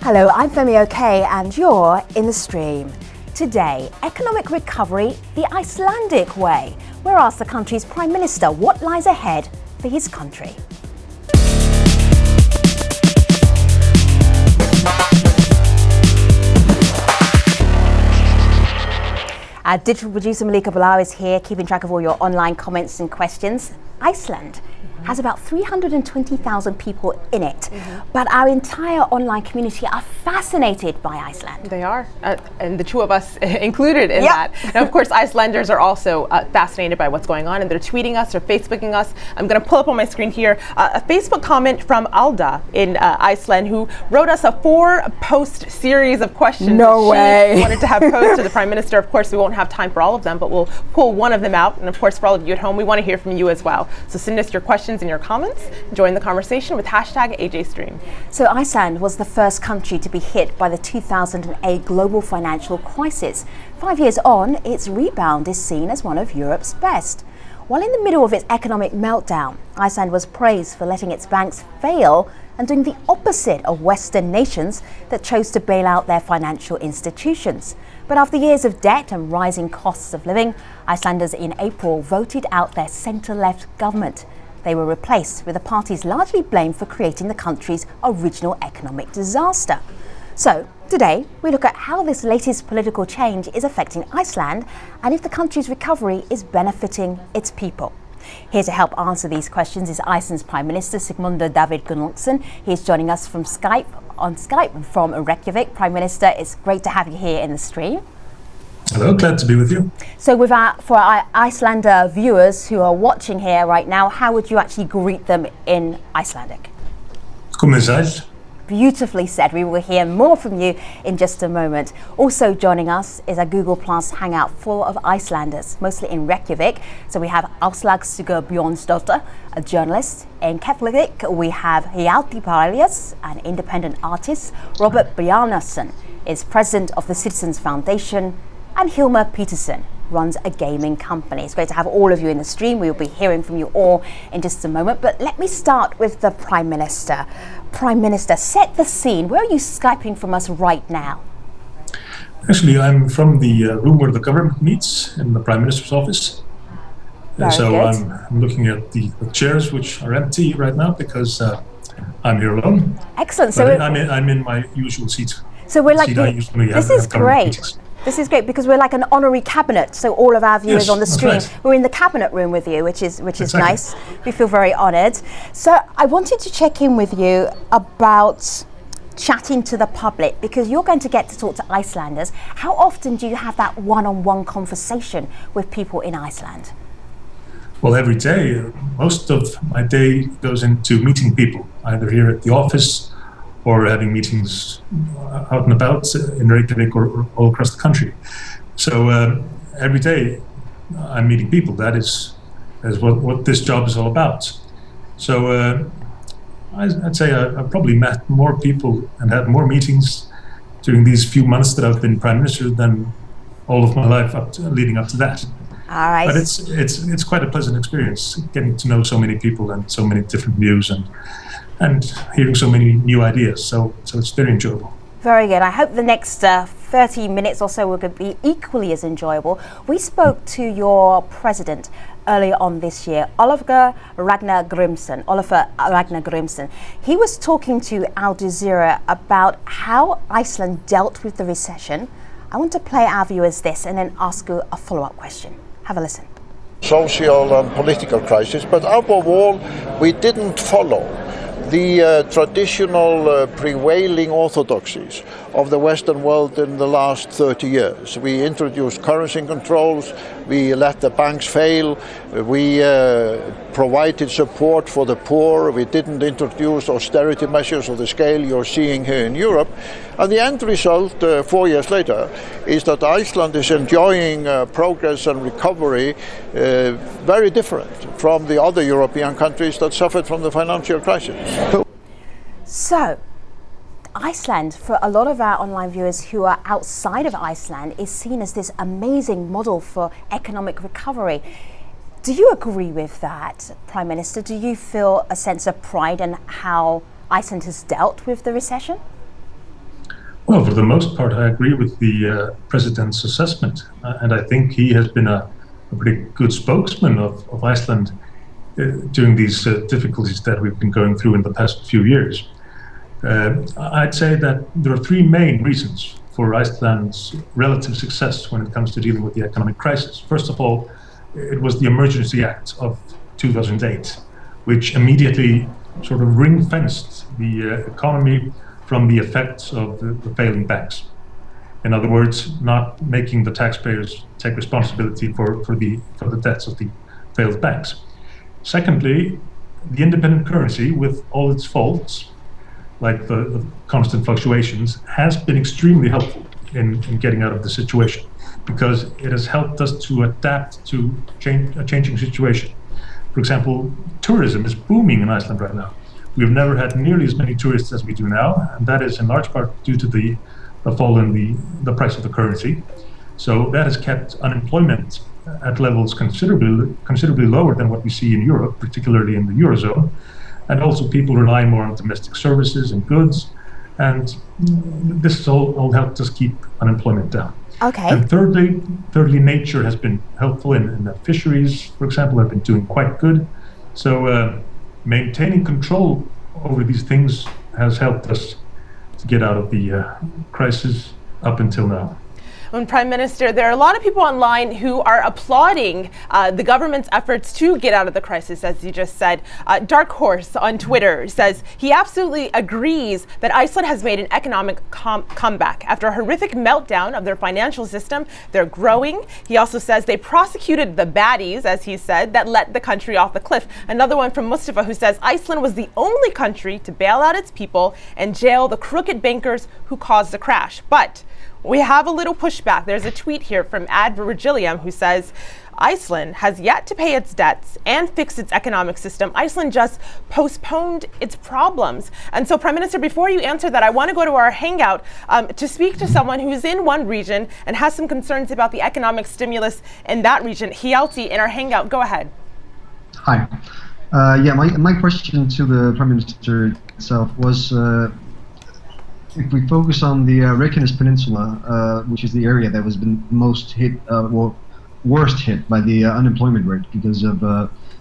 Hello, I'm Femi OK and you're in the stream. Today, economic recovery the Icelandic way. We'll ask the country's Prime Minister what lies ahead for his country. Our digital producer Malika Bilal is here, keeping track of all your online comments and questions. Iceland has about 320,000 people in it, but our entire online community are fascinated by Iceland. They are, and the two of us included in that. Now, of course, Icelanders are also fascinated by what's going on, and they're tweeting us or Facebooking us. I'm going to pull up on my screen here a Facebook comment from Alda in Iceland, who wrote us a 4-post series of questions she wanted to have posed to the Prime Minister. Of course, we won't have time for all of them, but we'll pull one of them out. And of course, for all of you at home, we want to hear from you as well. So send us your questions and your comments. Join the conversation with hashtag AJStream. So Iceland was the first country to be hit by the 2008 global financial crisis. 5 years on, its rebound is seen as one of Europe's best. While in the middle of its economic meltdown, Iceland was praised for letting its banks fail and doing the opposite of Western nations that chose to bail out their financial institutions. But after years of debt and rising costs of living, Icelanders in April voted out their centre-left government. They were replaced with the parties largely blamed for creating the country's original economic disaster. So today we look at how this latest political change is affecting Iceland and if the country's recovery is benefiting its people. Here to help answer these questions is Iceland's Prime Minister Sigmundur David Gunnlaugsson. He is joining us from Skype from Reykjavik. Prime Minister, it's great to have you here in the stream. Hello, glad to be with you. So for our Icelander viewers who are watching here right now, how would you actually greet them in Icelandic? Komið sæl. Beautifully said. We will hear more from you in just a moment. Also joining us is a Google Plus hangout full of Icelanders, mostly in Reykjavik. So we have Áslaug Sigurbjörnsdóttir, a journalist. In Keflavik, we have Hjalti Palias, an independent artist. Robert Bjarnason is president of the Citizens Foundation. And Hilma Peterson runs a gaming company. It's great to have all of you in the stream. We will be hearing from you all in just a moment. But let me start with the Prime Minister. Prime Minister, set the scene. Where are you Skyping from us right now? Actually, I'm from the room where the government meets in the Prime Minister's office. Very good. I'm looking at the chairs, which are empty right now because I'm here alone. Excellent. So I'm in my usual seat. So we're like, this is great. This is great because we're like an honorary cabinet. So all of our viewers on the stream, right. We're in the cabinet room with you, which is exactly. Nice. We feel very honoured. So I wanted to check in with you about chatting to the public because you're going to get to talk to Icelanders. How often do you have that one-on-one conversation with people in Iceland? Well, every day. Most of my day goes into meeting people, either here at the office or having meetings out and about in Reykjavik or all across the country. So every day I'm meeting people. That is what this job is all about. So I'd say I've probably met more people and had more meetings during these few months that I've been Prime Minister than all of my life leading up to that. All right. But it's quite a pleasant experience getting to know so many people and so many different views and hearing so many new ideas. So it's very enjoyable. Very good. I hope the next 30 minutes or so will be equally as enjoyable. We spoke to your president earlier on this year, Ólafur Ragnar Grímsson. He was talking to Al Jazeera about how Iceland dealt with the recession. I want to play our viewers this and then ask you a follow-up question. Have a listen. Social and political crisis, but above all, we didn't follow the traditional prevailing orthodoxies of the Western world in the last 30 years. We introduced currency controls, we let the banks fail, we provided support for the poor, we didn't introduce austerity measures of the scale you're seeing here in Europe. And the end result, 4 years later, is that Iceland is enjoying progress and recovery very different from the other European countries that suffered from the financial crisis. So, Iceland, for a lot of our online viewers who are outside of Iceland, is seen as this amazing model for economic recovery. Do you agree with that, Prime Minister? Do you feel a sense of pride in how Iceland has dealt with the recession? Well, for the most part, I agree with the president's assessment, and I think he has been a pretty good spokesman of Iceland during these difficulties that we've been going through in the past few years. I'd say that there are three main reasons for Iceland's relative success when it comes to dealing with the economic crisis. First of all, it was the Emergency Act of 2008, which immediately sort of ring-fenced the economy from the effects of the failing banks. In other words, not making the taxpayers take responsibility for the debts of the failed banks. Secondly, the independent currency, with all its faults, like the constant fluctuations, has been extremely helpful in getting out of the situation, because it has helped us to adapt to a changing situation. For example, tourism is booming in Iceland right now. We've never had nearly as many tourists as we do now, and that is in large part due to the fall in the price of the currency. So that has kept unemployment at levels considerably lower than what we see in Europe, particularly in the Eurozone. And also people rely more on domestic services and goods. And this has all helped us keep unemployment down. Okay. And thirdly, nature has been helpful in the fisheries, for example, have been doing quite good. So maintaining control over these things has helped us to get out of the crisis up until now. And Prime Minister, there are a lot of people online who are applauding the government's efforts to get out of the crisis, as you just said. Dark Horse on Twitter says he absolutely agrees that Iceland has made an economic comeback. After a horrific meltdown of their financial system, they're growing. He also says they prosecuted the baddies, as he said, that let the country off the cliff. Another one from Mustafa, who says Iceland was the only country to bail out its people and jail the crooked bankers who caused the crash. But we have a little pushback. There's a tweet here from Ad Virgilium who says, Iceland has yet to pay its debts and fix its economic system. Iceland just postponed its problems. And so, Prime Minister, before you answer that, I want to go to our hangout to speak to someone who's in one region and has some concerns about the economic stimulus in that region. Hjalti, in our hangout, go ahead. Hi. My question to the Prime Minister itself was, if we focus on the Reykjanes Peninsula, which is the area that has been most hit, worst hit by the unemployment rate, because of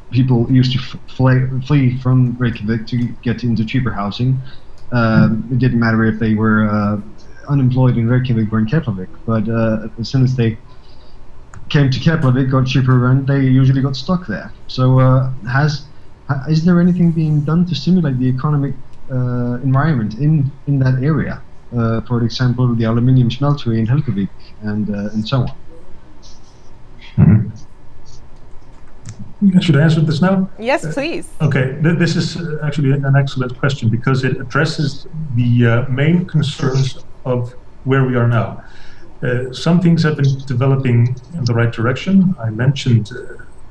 people used to flee from Reykjavik to get into cheaper housing. It didn't matter if they were unemployed in Reykjavik or in Keflavik, but as soon as they came to Keflavik, got cheaper rent, they usually got stuck there. So is there anything being done to stimulate the economic environment in that area? For example, the aluminium smeltery in Helgavik and so on. Mm-hmm. Should I answer this now? Yes, please. Okay, this is actually an excellent question, because it addresses the main concerns of where we are now. Some things have been developing in the right direction. I mentioned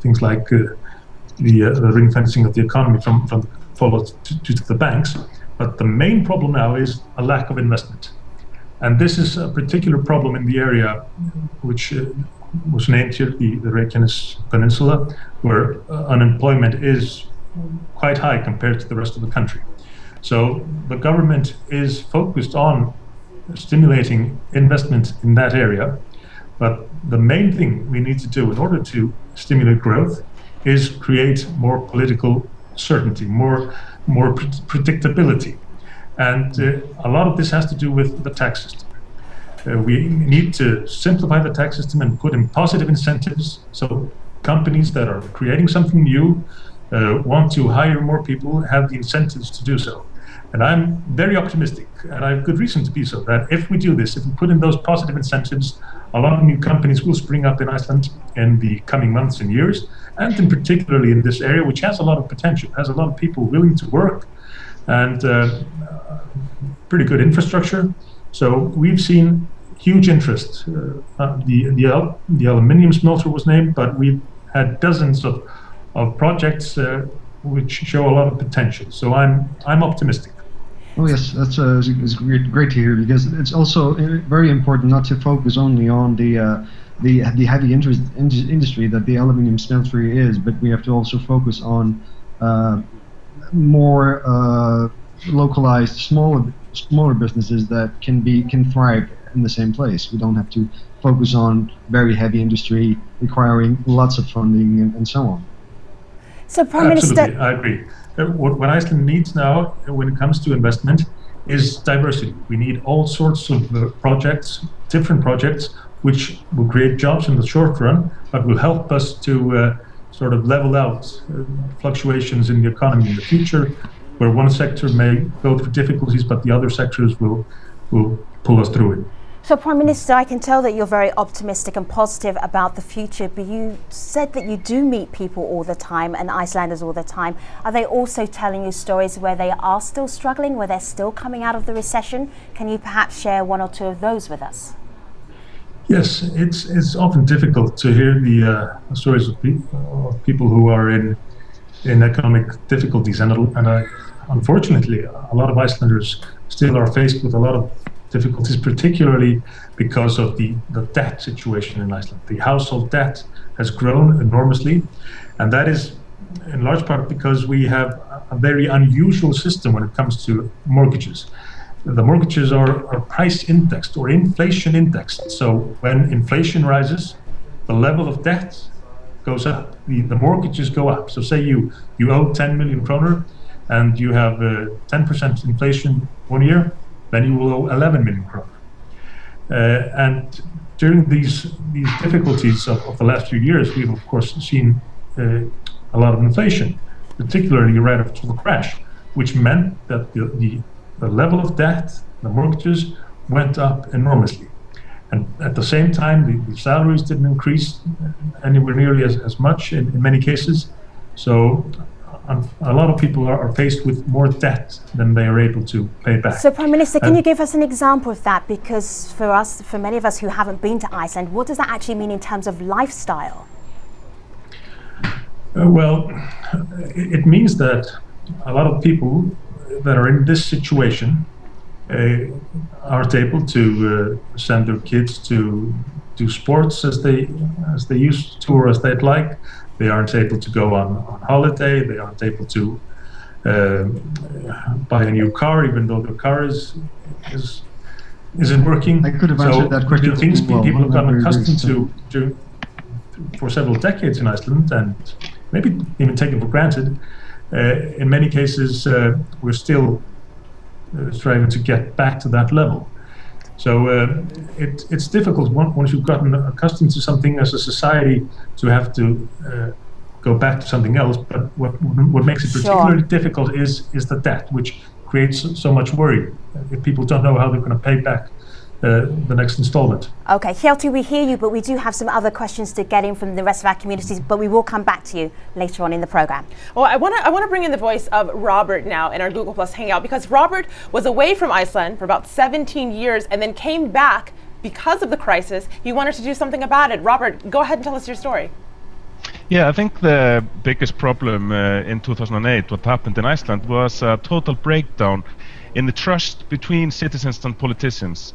things like the ring fencing of the economy from followed due to the banks, but the main problem now is a lack of investment. And this is a particular problem in the area which was named here, the Reykjanes Peninsula, where unemployment is quite high compared to the rest of the country. So the government is focused on stimulating investment in that area, but the main thing we need to do in order to stimulate growth is create more political certainty, more predictability. And a lot of this has to do with the tax system. We need to simplify the tax system and put in positive incentives, so companies that are creating something new, want to hire more people, have the incentives to do so. And I'm very optimistic, and I have good reason to be so, that if we do this, if we put in those positive incentives, a lot of new companies will spring up in Iceland in the coming months and years, and in particularly in this area, which has a lot of potential, has a lot of people willing to work, and pretty good infrastructure. So we've seen huge interest. The aluminium smelter was named, but we've had dozens of projects which show a lot of potential. So I'm optimistic. Oh yes, that's great to hear, because it's also very important not to focus only on the heavy industry that the aluminium smeltery is, but we have to also focus on more localized small smaller businesses that can thrive in the same place. We don't have to focus on very heavy industry requiring lots of funding and so on. So, Prime Absolutely, Minister, I agree. What Iceland needs now, when it comes to investment, is diversity. We need all sorts of projects, different projects, which will create jobs in the short run, but will help us to sort of level out fluctuations in the economy in the future, where one sector may go through difficulties, but the other sectors will pull us through it. So, Prime Minister, I can tell that you're very optimistic and positive about the future, but you said that you do meet people all the time and Icelanders all the time. Are they also telling you stories where they are still struggling, where they're still coming out of the recession? Can you perhaps share one or two of those with us? Yes, it's often difficult to hear the stories of people who are in economic difficulties, and unfortunately, a lot of Icelanders still are faced with a lot of difficulties, particularly because of the debt situation in Iceland. The household debt has grown enormously, and that is in large part because we have a very unusual system when it comes to mortgages. The mortgages are price indexed or inflation indexed. So when inflation rises, the level of debt goes up, the mortgages go up. So say you owe 10 million kroner and you have 10% inflation 1 year, then you will owe 11 million kroner. And during these difficulties of the last few years, we've of course seen a lot of inflation, particularly right after the crash, which meant that the level of debt, the mortgages, went up enormously. And at the same time, the salaries didn't increase anywhere nearly as much in many cases. So a lot of people are faced with more debt than they are able to pay back. So, Prime Minister, can you give us an example of that? Because for many of us who haven't been to Iceland, what does that actually mean in terms of lifestyle? Well, it means that a lot of people that are in this situation aren't able to send their kids to do sports as they used to or as they'd like. They aren't able to go on holiday. They aren't able to buy a new car, even though the car isn't working. I could have answered that question. The things well, people have gotten accustomed to for several decades in Iceland, and maybe even taken for granted, in many cases we're still striving to get back to that level. So it's difficult once you've gotten accustomed to something as a society to have to go back to something else. But what makes it particularly difficult is the debt, which creates so much worry. If people don't know how they're going to pay back the next installment. Okay, Hjalti, we hear you, but we do have some other questions to get in from the rest of our communities, but we will come back to you later on in the program. Well, I want to bring in the voice of Robert now in our Google Plus Hangout, because Robert was away from Iceland for about 17 years and then came back because of the crisis. He wanted to do something about it. Robert, go ahead and tell us your story. Yeah, I think the biggest problem in 2008, what happened in Iceland, was a total breakdown in the trust between citizens and politicians.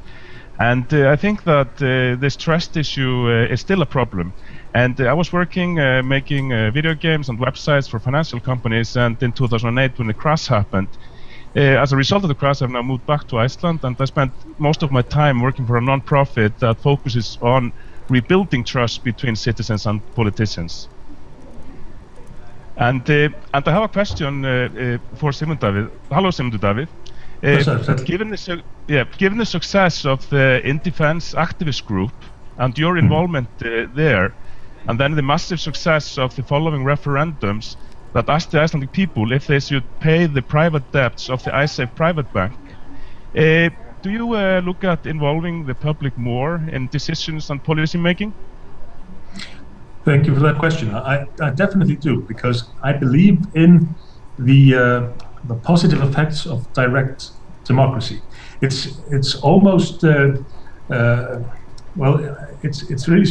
And I think that this trust issue is still a problem. And I was working, making video games and websites for financial companies, and in 2008 when the crash happened, as a result of the crash, I've now moved back to Iceland, and I spent most of my time working for a non-profit that focuses on rebuilding trust between citizens and politicians. And I have a question for Sigmund David. Hello, Sigmund David. Given the success of the In Defense activist group and your involvement there, and then the massive success of the following referendums that asked the Icelandic people if they should pay the private debts of the IceSafe private bank, do you look at involving the public more in decisions and policy making? Thank you for that question. I definitely do, because I believe in the positive effects of direct democracy. It's almost it's really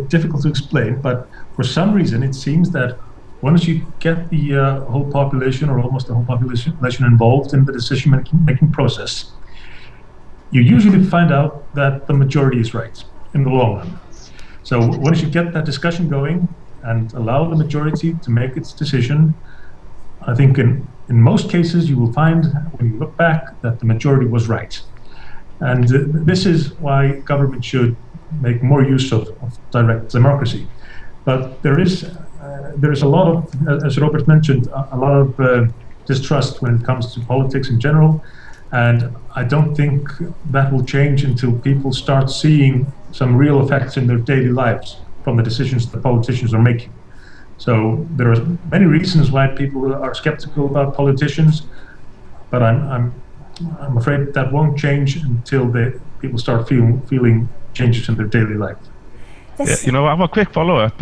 difficult to explain, but for some reason it seems that once you get the whole population, or almost the whole population involved in the decision-making process, you usually find out that the majority is right in the long run. So once you get that discussion going and allow the majority to make its decision, I think in most cases you will find, when you look back, that the majority was right. And this is why government should make more use of direct democracy. But there is a lot of, as Robert mentioned, a lot of distrust when it comes to politics in general. And I don't think that will change until people start seeing some real effects in their daily lives from the decisions the politicians are making. So there are many reasons why people are skeptical about politicians, but I'm afraid that won't change until people start feeling changes in their daily life. I have a quick follow-up.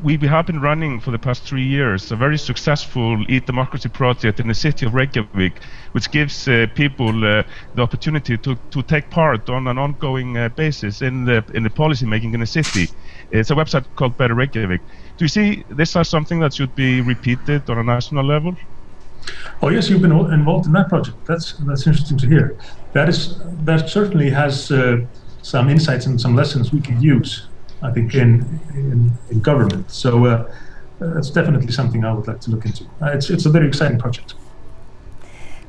We have been running for the past 3 years a very successful e-democracy project in the city of Reykjavik, which gives people the opportunity to take part on an ongoing basis in the policy making in the city. It's a website called Better Reykjavik. Do you see this as something that should be repeated on a national level? Oh yes, you've been involved in that project. That's interesting to hear. That certainly has some insights and some lessons we can use, I think, in government. So that's definitely something I would like to look into. It's a very exciting project.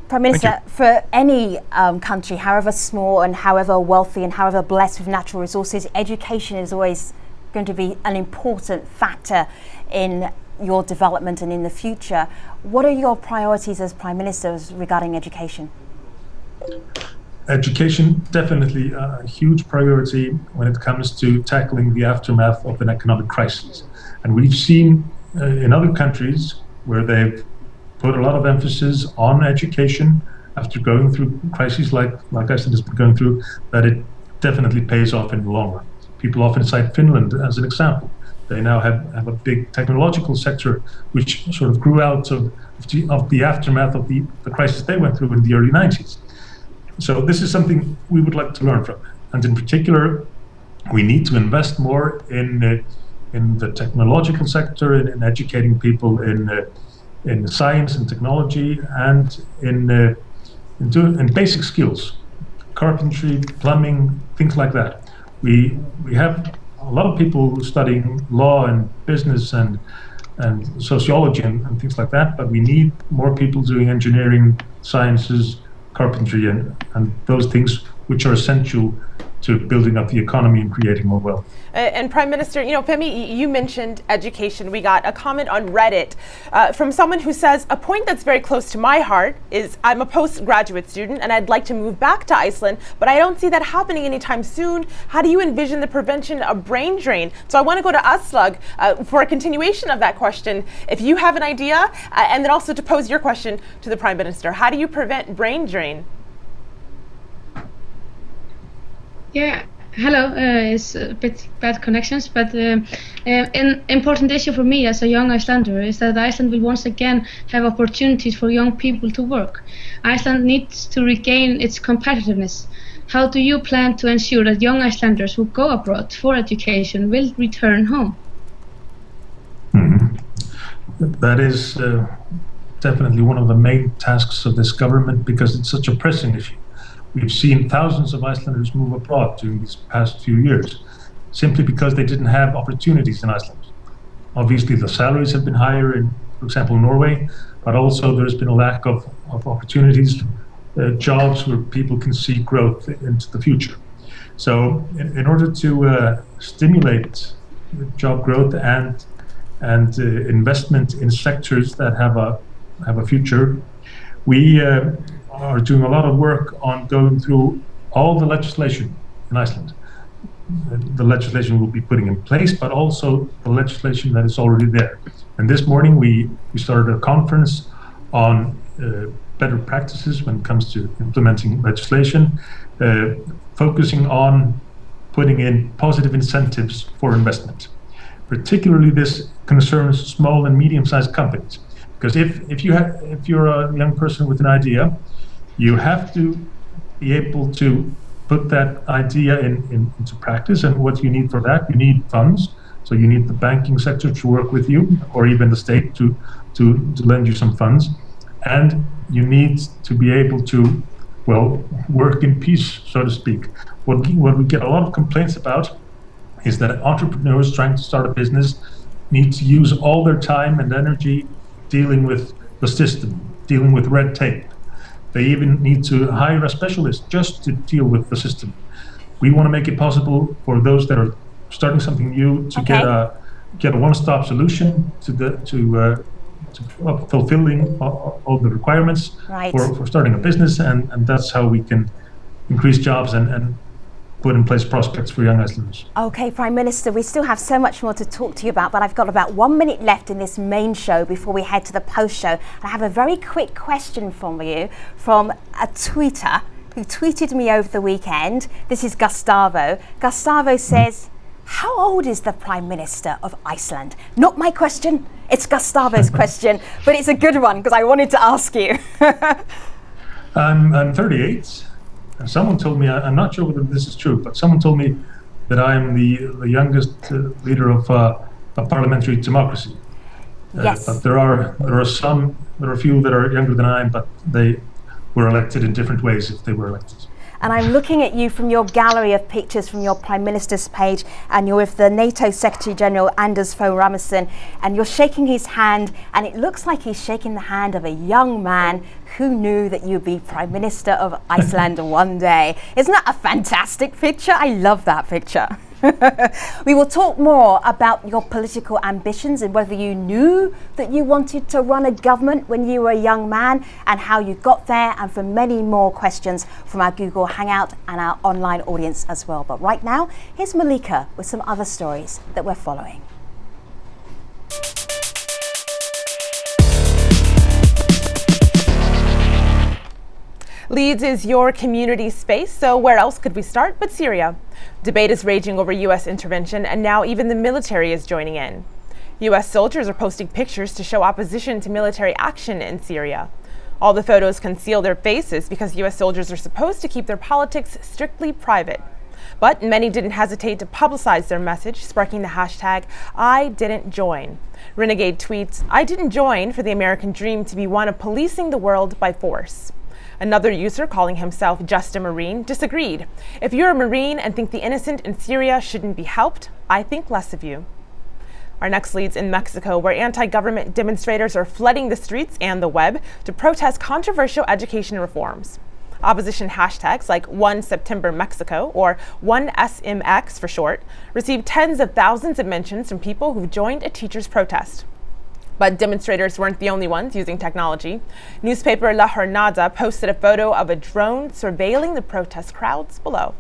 Prime Minister, for any country, however small and however wealthy and however blessed with natural resources, education is always going to be an important factor in your development and in the future. What are your priorities as Prime Minister regarding education? Education, definitely a huge priority when it comes to tackling the aftermath of an economic crisis. And we've seen in other countries where they've put a lot of emphasis on education after going through crises like Iceland has been going through, that it definitely pays off in the long run. People often cite Finland as an example. They now have a big technological sector which sort of grew out of the aftermath of the crisis they went through in the early 90s. So this is something we would like to learn from. And in particular, we need to invest more in the technological sector, in educating people in science and technology, and in basic skills, carpentry, plumbing, things like that. We have a lot of people studying law and business and sociology and things like that, but we need more people doing engineering, sciences, carpentry, and those things which are essential to building up the economy and creating more wealth. And Prime Minister, Femi, you mentioned education. We got a comment on Reddit from someone who says, a point that's very close to my heart is I'm a postgraduate student and I'd like to move back to Iceland, but I don't see that happening anytime soon. How do you envision the prevention of brain drain? So I want to go to Aslug for a continuation of that question. If you have an idea, and then also to pose your question to the Prime Minister, how do you prevent brain drain? Yeah, hello. It's a bit bad connections, but an important issue for me as a young Icelander is that Iceland will once again have opportunities for young people to work. Iceland needs to regain its competitiveness. How do you plan to ensure that young Icelanders who go abroad for education will return home? That is definitely one of the main tasks of this government, because it's such a pressing issue. We've seen thousands of Icelanders move abroad during these past few years, simply because they didn't have opportunities in Iceland. Obviously, the salaries have been higher in, for example, Norway, but also there's been a lack of opportunities, jobs where people can see growth into the future. So in order to stimulate job growth and investment in sectors that have a future, we are doing a lot of work on going through all the legislation in Iceland. The legislation we'll be putting in place, but also the legislation that is already there. And this morning we started a conference on better practices when it comes to implementing legislation, focusing on putting in positive incentives for investment. Particularly this concerns small and medium-sized companies. Because if you're a young person with an idea, you have to be able to put that idea into practice. And what you need for that, you need funds. So you need the banking sector to work with you, or even the state to lend you some funds. And you need to be able to, work in peace, so to speak. What we get a lot of complaints about is that entrepreneurs trying to start a business need to use all their time and energy dealing with the system, dealing with red tape. They even need to hire a specialist just to deal with the system. We want to make it possible for those that are starting something new to get a one-stop solution to fulfilling all the requirements for starting a business, and that's how we can increase jobs and put in place prospects for young Icelanders. Okay, Prime Minister, we still have so much more to talk to you about, but I've got about 1 minute left in this main show before we head to the post show. I have a very quick question from you from a tweeter who tweeted me over the weekend. This is Gustavo. Gustavo says, how old is the Prime Minister of Iceland? Not my question, it's Gustavo's question, but it's a good one because I wanted to ask you. I'm 38. And someone told me, I'm not sure whether this is true, but someone told me that I'm the youngest leader of a parliamentary democracy. Yes. But there are a few that are younger than I am, but they were elected in different ways if they were elected. And I'm looking at you from your gallery of pictures from your Prime Minister's page, and you're with the NATO Secretary General Anders Fogh Rasmussen, and you're shaking his hand, and it looks like he's shaking the hand of a young man who knew that you'd be Prime Minister of Iceland one day. Isn't that a fantastic picture? I love that picture. We will talk more about your political ambitions and whether you knew that you wanted to run a government when you were a young man and how you got there, and for many more questions from our Google Hangout and our online audience as well. But right now, here's Malika with some other stories that we're following. Leeds is your community space, so where else could we start but Syria? Debate is raging over U.S. intervention, and now even the military is joining in. U.S. soldiers are posting pictures to show opposition to military action in Syria. All the photos conceal their faces because U.S. soldiers are supposed to keep their politics strictly private. But many didn't hesitate to publicize their message, sparking the hashtag #IDidn'tJoin. Renegade tweets, "I didn't join for the American dream to be one of policing the world by force." Another user, calling himself just a Marine, disagreed. "If you're a Marine and think the innocent in Syria shouldn't be helped, I think less of you." Our next leads in Mexico, where anti-government demonstrators are flooding the streets and the web to protest controversial education reforms. Opposition hashtags like One September Mexico, or 1SMX for short, received tens of thousands of mentions from people who've joined a teachers' protest. But demonstrators weren't the only ones using technology. Newspaper La Jornada posted a photo of a drone surveilling the protest crowds below.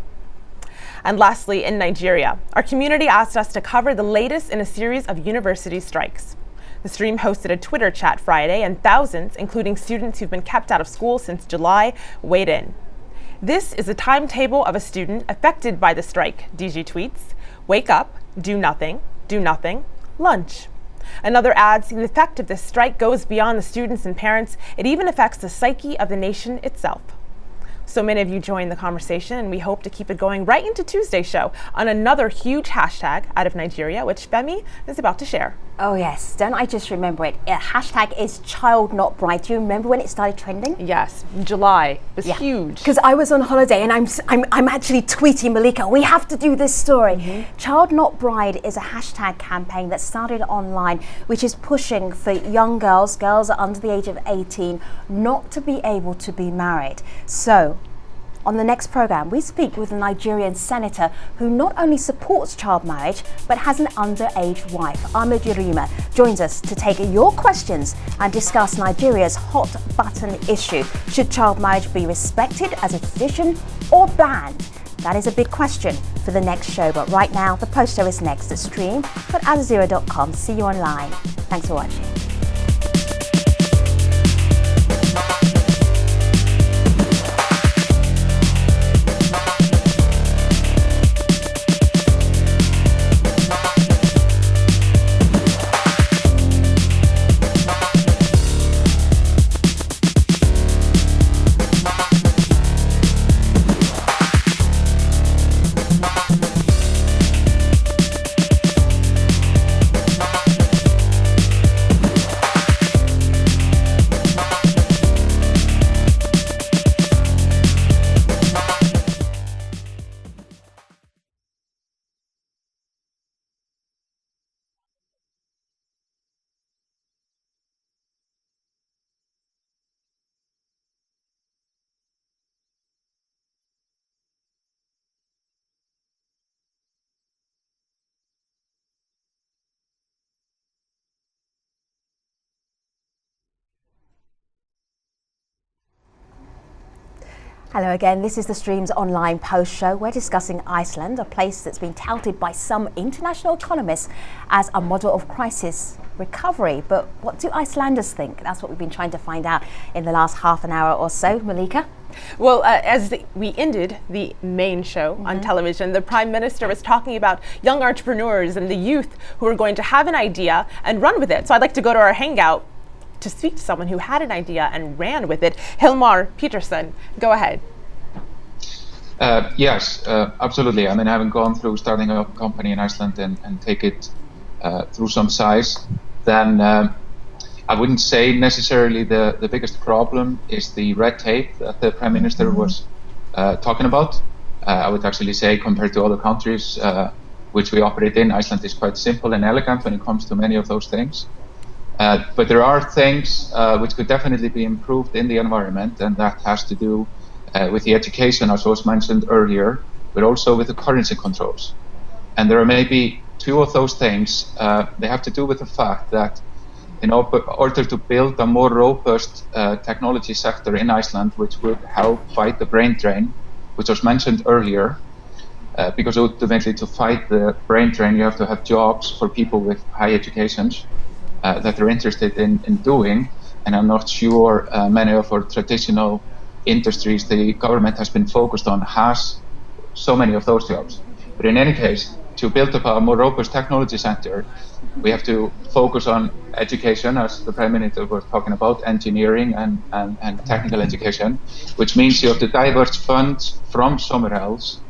And lastly, in Nigeria, our community asked us to cover the latest in a series of university strikes. The stream hosted a Twitter chat Friday, and thousands, including students who've been kept out of school since July, weighed in. "This is a timetable of a student affected by the strike," DG tweets. "Wake up, do nothing, lunch." Another adds, "The effect of this strike goes beyond the students and parents. It even affects the psyche of the nation itself." So many of you joined the conversation, and we hope to keep it going right into Tuesday's show on another huge hashtag out of Nigeria, which Femi is about to share. Oh yes, don't I just remember it? Hashtag is child not bride. Do you remember when it started trending? Yes, July. It was huge. Because I was on holiday and I'm actually tweeting Malika, we have to do this story. Mm-hmm. Child not bride is a hashtag campaign that started online, which is pushing for young girls under the age of 18, not to be able to be married. So, on the next programme, we speak with a Nigerian senator who not only supports child marriage, but has an underage wife. Ahmed Yerima joins us to take your questions and discuss Nigeria's hot button issue. Should child marriage be respected as a tradition or banned? That is a big question for the next show, but right now, the post show is next at stream.aljazeera.com. See you online. Thanks for watching. Hello again, this is the Stream's online post show. We're discussing Iceland, a place that's been touted by some international economists as a model of crisis recovery. But what do Icelanders think? That's what we've been trying to find out in the last half an hour or so. Malika? Well, we ended the main show on television, the Prime Minister was talking about young entrepreneurs and the youth who are going to have an idea and run with it. So I'd like to go to our hangout to speak to someone who had an idea and ran with it. Hilmar Peterson, go ahead. Yes, absolutely. I mean, having gone through starting a company in Iceland and take it through some size, then I wouldn't say necessarily the biggest problem is the red tape that the Prime Minister was talking about. I would actually say compared to other countries which we operate in, Iceland is quite simple and elegant when it comes to many of those things. But there are things which could definitely be improved in the environment, and that has to do with the education, as was mentioned earlier, but also with the currency controls. And there are maybe two of those things. They have to do with the fact that in order to build a more robust technology sector in Iceland, which would help fight the brain drain, which was mentioned earlier, because ultimately to fight the brain drain, you have to have jobs for people with high educations that they're interested in doing, and I'm not sure many of our traditional industries the government has been focused on has so many of those jobs. But in any case, to build up a more robust technology center, we have to focus on education, as the Prime Minister was talking about, engineering and technical education, which means you have to divert funds from somewhere else,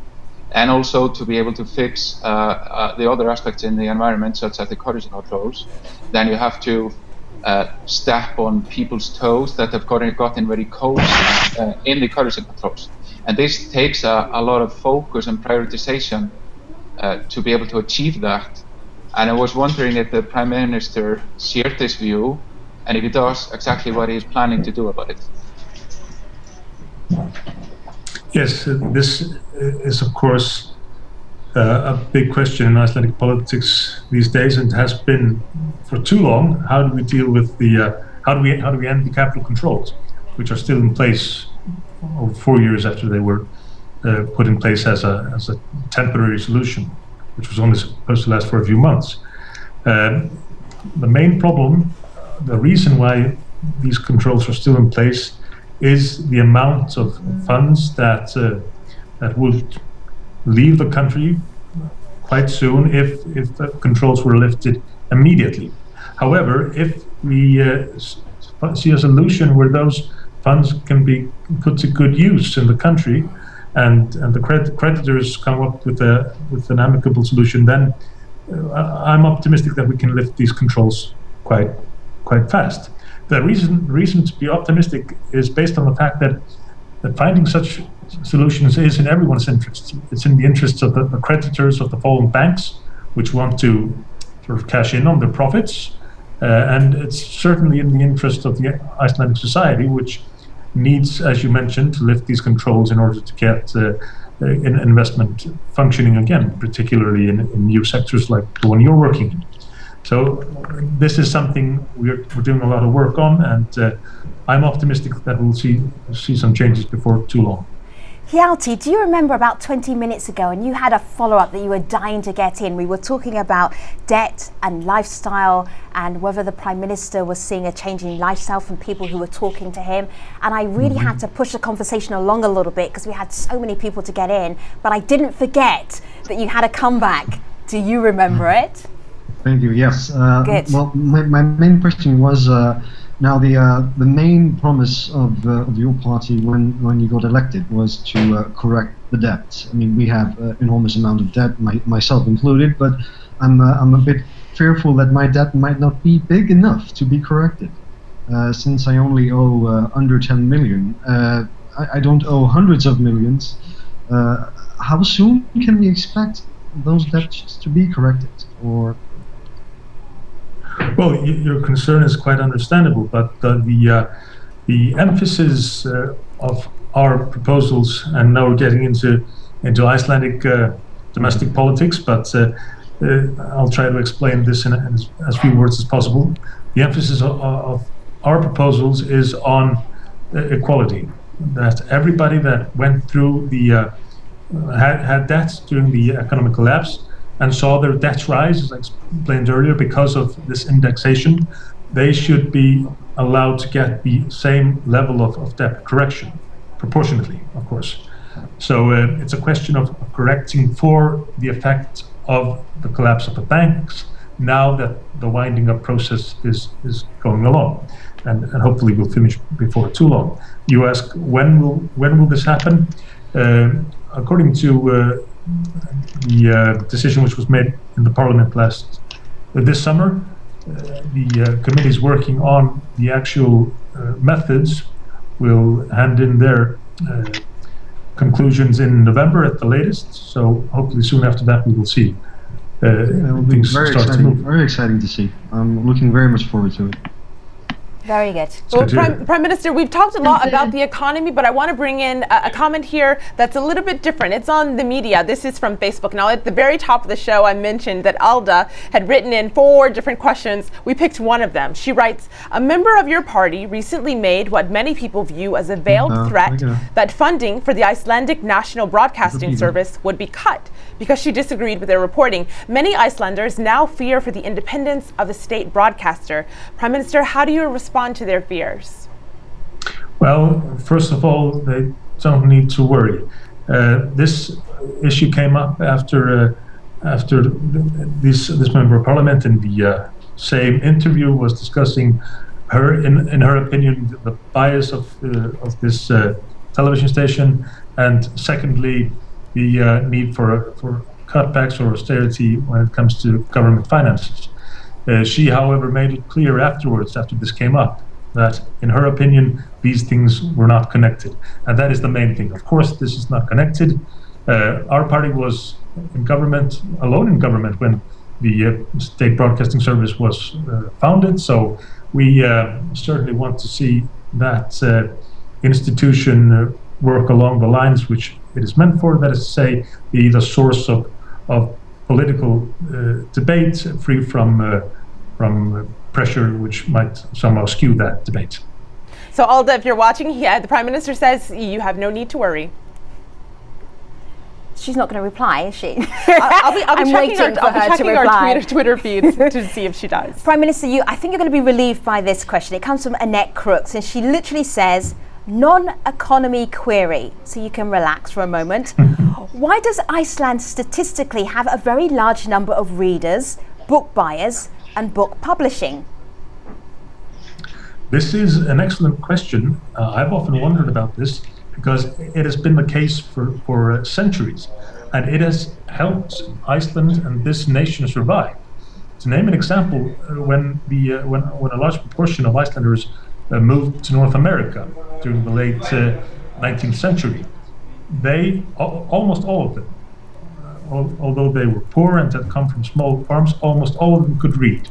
and also to be able to fix the other aspects in the environment, such as the currency controls. Then you have to step on people's toes that have gotten very cozy in the currency controls. And this takes a lot of focus and prioritization to be able to achieve that. And I was wondering if the Prime Minister shared this view, and if he does, exactly what he is planning to do about it. Yes, this is of course a big question in Icelandic politics these days, and has been for too long. How do we deal with the how do we end the capital controls, which are still in place over 4 years after they were put in place as a temporary solution, which was only supposed to last for a few months. The main problem, the reason why these controls are still in place, is the amount of funds that would leave the country quite soon if the controls were lifted immediately. However, if we see a solution where those funds can be put to good use in the country, and the creditors come up with an amicable solution, then I'm optimistic that we can lift these controls quite fast. The reason to be optimistic is based on the fact that finding such solutions is in everyone's interest. It's in the interests of the creditors of the fallen banks, which want to sort of cash in on their profits, and it's certainly in the interest of the Icelandic society, which needs, as you mentioned, to lift these controls in order to get investment functioning again, particularly in new sectors like the one you're working in. So this is something we're doing a lot of work on, and I'm optimistic that we'll see some changes before too long. Hjalti, do you remember about 20 minutes ago, and you had a follow-up that you were dying to get in? We were talking about debt and lifestyle and whether the Prime Minister was seeing a changing lifestyle from people who were talking to him. And I really had to push the conversation along a little bit because we had so many people to get in. But I didn't forget that you had a comeback. Do you remember it? Thank you. Yes. Good. Well, my main question was now the main promise of your party when you got elected was to correct the debt. I mean, we have enormous amount of debt, myself included, but I'm a bit fearful that my debt might not be big enough to be corrected. Since I only owe under 10 million, I don't owe hundreds of millions. How soon can we expect those debts to be corrected? Or well, your concern is quite understandable, but the emphasis of our proposals, and now we're getting into Icelandic domestic politics, but I'll try to explain this in as few words as possible. The emphasis of our proposals is on equality, that everybody that went through the had debts during the economic collapse and saw their debts rise, as I explained earlier, because of this indexation, they should be allowed to get the same level of debt correction, proportionately, of course. So it's a question of correcting for the effect of the collapse of the banks, now that the winding up process is going along, and hopefully will finish before too long. You ask when will this happen? According to the decision which was made in the Parliament this summer, the committees working on the actual methods will hand in their conclusions in November at the latest. So hopefully soon after that we will see things start to move. Very exciting to see. I'm looking very much forward to it. Very good. Well, Prime Minister, we've talked a lot about the economy, but I want to bring in a comment here that's a little bit different. It's on the media. This is from Facebook. Now, at the very top of the show, I mentioned that Alda had written in 4 different questions. We picked one of them. She writes, a member of your party recently made what many people view as a veiled threat that funding for the Icelandic National Broadcasting Service would be cut because she disagreed with their reporting. Many Icelanders now fear for the independence of the state broadcaster. Prime Minister, how do you respond to their fears? Well, first of all, they don't need to worry. This issue came up after this member of parliament in the same interview was discussing in her opinion, the bias of this television station, and secondly, the need for cutbacks or austerity when it comes to government finances. She, however, made it clear afterwards, after this came up, that in her opinion, these things were not connected. And that is the main thing. Of course, this is not connected. Our party was in government, alone in government, when the state broadcasting service was founded. So we certainly want to see that institution work along the lines which it is meant for, that is to say, be the source of political debate, free from pressure which might somehow skew that debate. So Alda, if you're watching, the Prime Minister says you have no need to worry. She's not going to reply, is she? I'll be checking our Twitter feeds to see if she does. Prime Minister, I think you're going to be relieved by this question. It comes from Annette Crooks, and she literally says, non-economy query, so you can relax for a moment. Why does Iceland statistically have a very large number of readers, book buyers, and book publishing? This is an excellent question. I've often wondered about this because it has been the case for centuries, and it has helped Iceland and this nation survive. To name an example, when a large proportion of Icelanders moved to North America during the late 19th century, almost all of them, although they were poor and had come from small farms, almost all of them could read.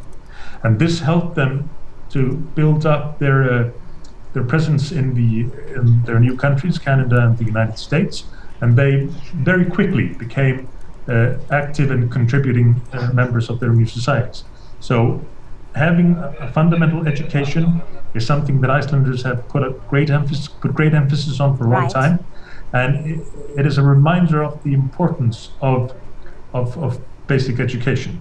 And this helped them to build up their presence in their new countries, Canada and the United States, and they very quickly became active and contributing members of their new societies. So having a fundamental education is something that Icelanders have put great emphasis on for a long time, and it is a reminder of the importance of basic education.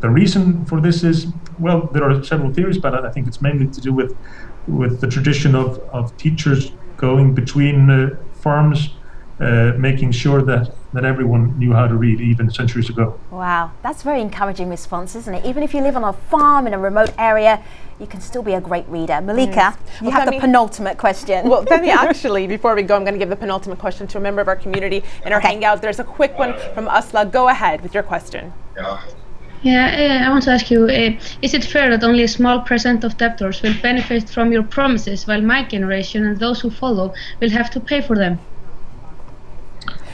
The reason for this is, well, there are several theories, but I think it's mainly to do with the tradition of teachers going between farms, making sure that everyone knew how to read even centuries ago. Wow, that's a very encouraging response, isn't it? Even if you live on a farm in a remote area, you can still be a great reader. Malika, you have the penultimate question. Well, Femi, actually, before we go, I'm going to give the penultimate question to a member of our community in our hangout. There's a quick one from Asla. Go ahead with your question. I want to ask you, is it fair that only a small percent of debtors will benefit from your promises, while my generation and those who follow will have to pay for them?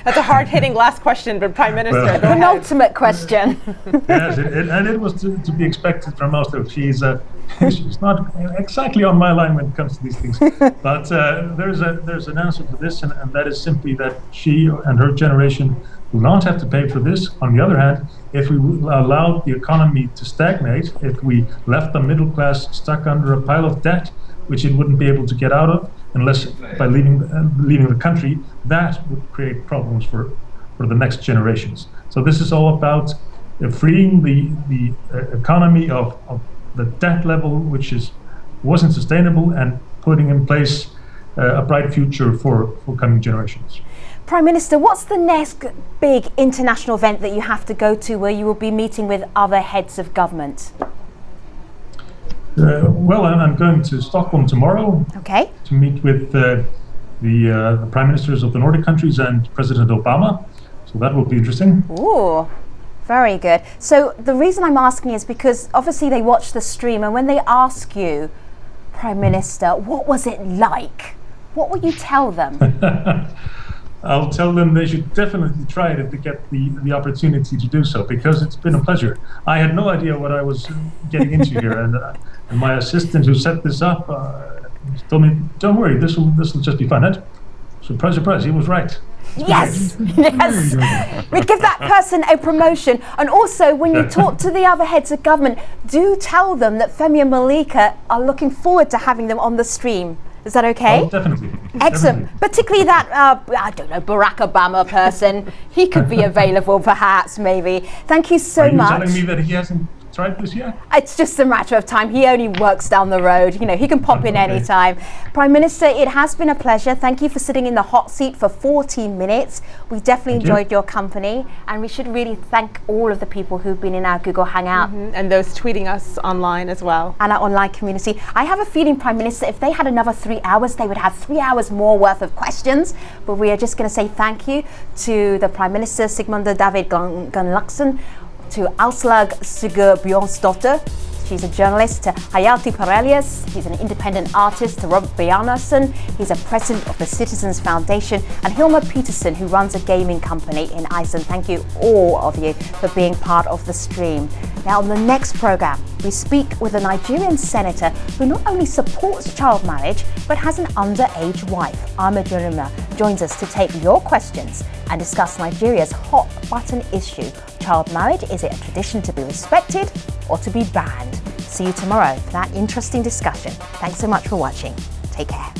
That's a hard-hitting last question, but Prime Minister, well, penultimate question. Yes, and it was to be expected from most of. She's not exactly on my line when it comes to these things, but there's an answer to this, and that is simply that she and her generation will not have to pay for this. On the other hand, if we allowed the economy to stagnate, if we left the middle class stuck under a pile of debt, which it wouldn't be able to get out of, unless by leaving the country, that would create problems for the next generations. So this is all about freeing the economy of the debt level, which wasn't sustainable, and putting in place a bright future for coming generations. Prime Minister, what's the next big international event that you have to go to where you will be meeting with other heads of government? Well, I'm going to Stockholm tomorrow. Okay. To meet with the prime ministers of the Nordic countries and President Obama. So that will be interesting. Ooh, very good. So the reason I'm asking is because obviously they watch the stream, and when they ask you, Prime Minister, what was it like? What will you tell them? I'll tell them they should definitely try it if they get the opportunity to do so, because it's been a pleasure. I had no idea what I was getting into here, and my assistant who set this up told me, "Don't worry, this will just be fun." And surprise, surprise, he was right. Yes, yes. We give that person a promotion. And also, when you talk to the other heads of government, do tell them that Femi and Malika are looking forward to having them on the stream. Is that okay? Oh, definitely. Excellent. Definitely. Particularly that, I don't know, Barack Obama person. He could be available, perhaps, maybe. Thank you so much. Are you telling me that he hasn't tried this yet? It's just a matter of time. He only works down the road. You know, he can pop in any time. Prime Minister, it has been a pleasure. Thank you for sitting in the hot seat for 40 minutes. We definitely enjoyed your company, and we should really thank all of the people who've been in our Google Hangout. And those tweeting us online as well. And our online community. I have a feeling, Prime Minister, if they had another 3 hours, they would have 3 hours more worth of questions. But we are just going to say thank you to the Prime Minister, Sigmundur David Gunnlaugsson, to Áslaug Sigurbjörnsdóttir, she's a journalist, to Hayati Parelius, he's an independent artist, to Robert Bjarnason, he's a president of the Citizens Foundation, and Hilma Peterson, who runs a gaming company in Iceland. Thank you, all of you, for being part of the stream. Now, on the next program, we speak with a Nigerian senator who not only supports child marriage, but has an underage wife. Ahmed Yerima joins us to take your questions and discuss Nigeria's hot button issue. Child marriage, is it a tradition to be respected or to be banned? See you tomorrow for that interesting discussion. Thanks so much for watching. Take care.